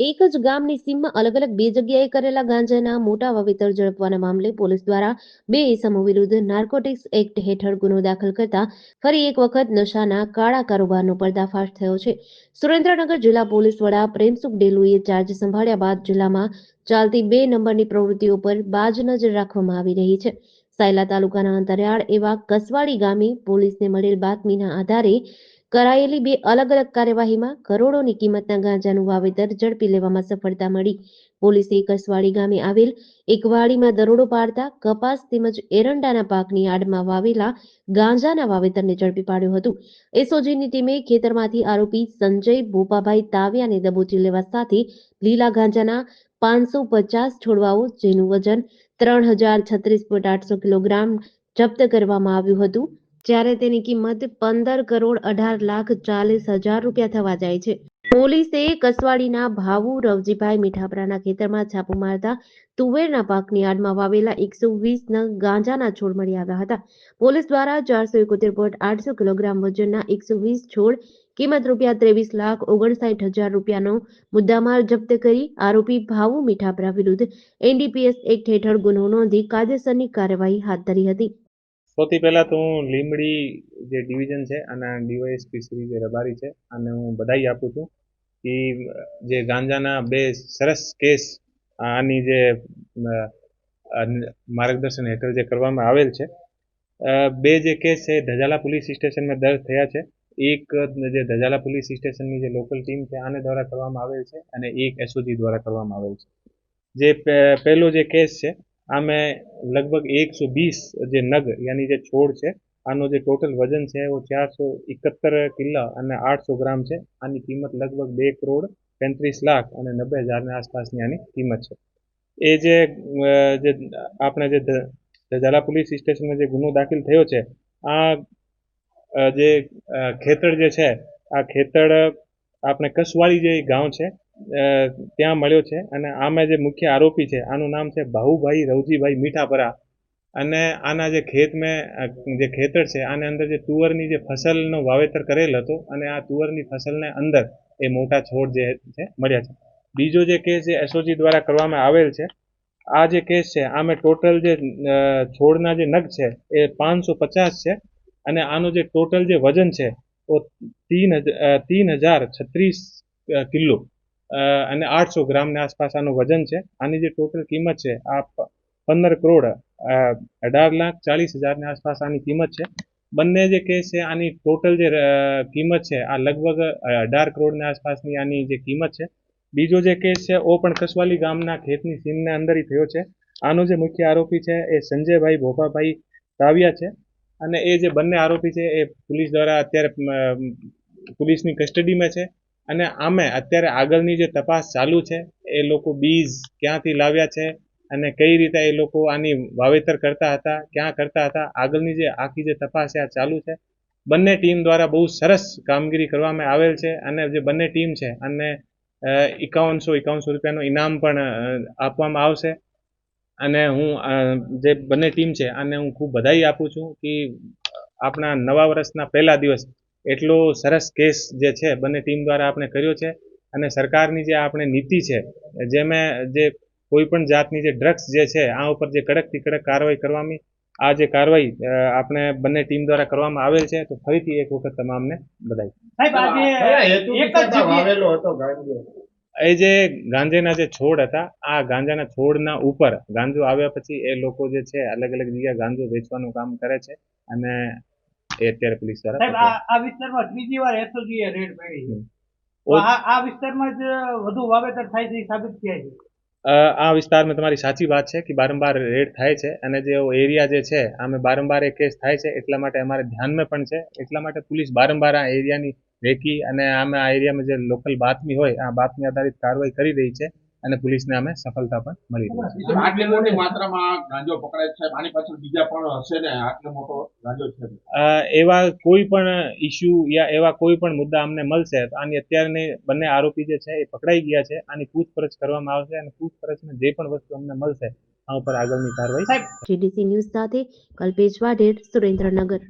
એક જ ગામની સીમમાં અલગ અલગ બે જગ્યાએ કરેલા ગાંજાના મોટા વાવેતર ઝડપવાના મામલે પોલીસ દ્વારા બે ઇસમો વિરુદ્ધ નાર્કોટિક્સ એક્ટ હેઠળ ગુનો દાખલ કરતા ફરી એક વખત નશાના કાળા કારોબારનો પર્દાફાશ થયો છે. સુરેન્દ્રનગર જિલ્લા પોલીસ વડા પ્રેમસુખ ડેલુએ ચાર્જ સંભાળ્યા બાદ જિલ્લામાં ચાલતી 2 નંબરની પ્રવૃત્તિઓ પર બાજ નજર રાખવામાં આવી રહી છે. સાયલા તાલુકાના અંતરિયાળ એવા કસવાડી ગામે પોલીસને મળેલ બાતમીના આધારે કરાયેલી બે અલગ અલગ કાર્યવાહીમાં કરોડોની કિંમતના ગાંજાનું વાવેતર ઝડપી લેવામાં સફળતા મળી. પોલીસે કસવાડી ગામે આવેલ એક વાડીમાં દરોડો પાડતા કપાસ તેમજ એરંડાના પાકની આડમાં વાવેલા ગાંજાના વાવેતરને ઝડપી પાડ્યું હતું. એસઓજીની ટીમે ખેતરમાંથી આરોપી સંજય ભોપાભાઈ તાવિયાને દબોચી લેવા સાથે લીલા ગાંજાના 550 છોડવાઓ જેનું વજન 3036.800 કિલોગ્રામ જપ્ત કરવામાં આવ્યું હતું, જ્યારે તેની કિંમત 15,18,40,000 રૂપિયા થવા જાય છે. પોલીસે કસવાડીના ભાવુ રવજીભાઈ મીઠાપરાના ખેતરમાં છાપો મારતા તુવેરના પાકની આડમાં વાવેલા 120 નંગ ગાંજાના છોડ મળી આવ્યા હતા. પોલીસ દ્વારા 471.800 કિલોગ્રામ વજનના 120 છોડ કિંમત ₹23,59,000 રૂપિયાનો મુદ્દામાલ જપ્ત કરી આરોપી ભાવુ મીઠાપરા વિરુદ્ધ એનડીપીએસ એક્ટ હેઠળ ગુનો નોંધી કાયદેસરની કાર્યવાહી હાથ ધરી હતી. સૌથી પહેલાં તો હું લીંબડી જે ડિવિઝન છે અને ડીવાયએસપી શ્રી જે રબારી છે અને હું બધાઈ આપું છું કે જે ગાંજાના બે સરસ કેસ આની જે માર્ગદર્શન હેઠળ જે કરવામાં આવેલ છે. બે જે કેસ છે ધજાલા પોલીસ સ્ટેશનમાં દર્જ થયા છે. એક જે ધજાલા પોલીસ સ્ટેશનની જે લોકલ ટીમ છે આને દ્વારા કરવામાં આવેલ છે અને એક એસઓજી દ્વારા કરવામાં આવેલ છે. જે પહેલો જે કેસ છે આમે લગભગ 120 જે નગ યાની જે છોડ છે આનો જે ટોટલ વજન છે वो 471 કિલો અને 800 ગ્રામ છે. આની કિંમત લગભગ 2,35,90,000 આસપાસની આની કિંમત છે. એ જે આપણે જે ધજાલા પોલીસ સ્ટેશનમાં જે ગુનો દાખલ થયો છે આ જે ખેતર જે છે આ ખેતર આપણે કસવાડી જે ગાંવ છે ત્યાં મળ્યો છે અને આમાં જે મુખ્ય આરોપી છે આનું નામ છે ભાવુભાઈ રવજીભાઈ મીઠાપરા અને આના જે જે ખેતર છે આને અંદર જે તુવરની જે ફસલનો વાવેતર કરેલ હતો અને આ તુવરની ફસલને અંદર એ મોટા છોડ જે છે મળ્યા છે. બીજો જે કેસ જે એસઓજી દ્વારા કરવામાં આવેલ છે આ જે કેસ છે આમે ટોટલ જે છોડના જે નગ છે એ 550 છે અને આનું જે ટોટલ જે વજન છે वो 3,036 કિલો અને 800 ગ્રામની આસપાસ આનું વજન છે. આની જે ટોટલ કિંમત છે આ 15,18,40,000 આસપાસ આની કિંમત છે. બંને જે કેસ છે આની ટોટલ જે કિંમત છે આ લગભગ 18 કરોડની આસપાસની આની જે કિંમત છે. બીજો જે કેસ છે ઓ પણ કસવાલી ગામના ખેતની સીમને અંદર થયો છે. આનો જે મુખ્ય આરોપી છે એ સંજયભાઈ ભોપાભાઈ તાવિયા છે અને એ જે બંને આરોપી છે એ પોલીસ દ્વારા અત્યારે પોલીસની કસ્ટડીમાં છે અને આમે અત્યારે આગળની જે તપાસ ચાલુ છે એ લોકો બીજ ક્યાંથી લાવ્યા છે અને કઈ રીતે એ લોકો આની વાવેતર કરતા હતા, ક્યાં કરતા હતા, આગળની જે આખી જે તપાસ છે આ ચાલુ છે. બંને ટીમ દ્વારા બહુ સરસ કામગીરી કરવામાં આવેલ છે અને જે બંને ટીમ છે અને 5151 રૂપિયાનું ઇનામ પણ આપવામાં આવશે અને હું જે બંને ટીમ છે આને હું ખૂબ બધાઈ આપું છું કે આપણા નવા વર્ષના પહેલા દિવસ એટલો સરસ કેસ જે છે બંને ટીમ દ્વારા આપણે કર્યો છે અને સરકારની જે આપણે નીતિ છે જેમાં જે કોઈ પણ જાતની જે ડ્રગ્સ જે છે આ ઉપર જે કડકથી કડક કાર્યવાહી કરવાની આ જે કાર્યવાહી આપણે બંને ટીમ દ્વારા કરવામાં આવેલ છે. તો ફરીથી એક વખત તમામને બધાઈ. એ જે ગાંજાના જે છોડ હતા આ ગાંજાના છોડના ઉપર ગાંજો આવ્યા પછી એ લોકો જે છે અલગ અલગ જગ્યાએ ગાંજો વેચવાનું કામ કરે છે અને એ અત્યારે પોલીસ દ્વારા આ વિસ્તારમાં ત્રીજી વાર એસઓજી રેડ પાડી. આ વિસ્તારમાં જ વધુ વાવેતર થાય છે સાબિત થયા છે. આ વિસ્તારમાં તમારી સાચી વાત છે કે બારંબાર રેડ થાય છે અને જે એરિયા જે છે આમે બારંબાર એ કેસ થાય છે એટલા માટે અમારે ધ્યાનમાં પણ છે. એટલા માટે પોલીસ બારંબાર આ એરિયાની રેકી અને આમે આ એરિયામાં જે લોકલ બાતમી હોય આ બાતમી આધારિત કાર્યવાહી કરી રહી છે અને પોલીસને અમે સફળતા પણ મળી રહી છે. આટલી મોટી માત્રામાં ગાંજો પકડાય છે, આની પાછળ બીજા પણ હશે ને? આટલો મોટો ગાંજો છે એવા કોઈ પણ ઇસ્યુ યા એવા કોઈ પણ મુદ્દા અમને મળશે તો આની અત્યારની બંને આરોપી જે છે એ પકડાઈ ગયા છે. આની પૂછપરછ કરવામાં આવશે અને પૂછપરછમાં જે પણ વસ્તુ અમને મળશે આ ઉપર આગળની કાર્યવાહી. જીડીસી ન્યૂઝ સાથે કલ્પેશ વાઢેર, સુરેન્દ્રનગર.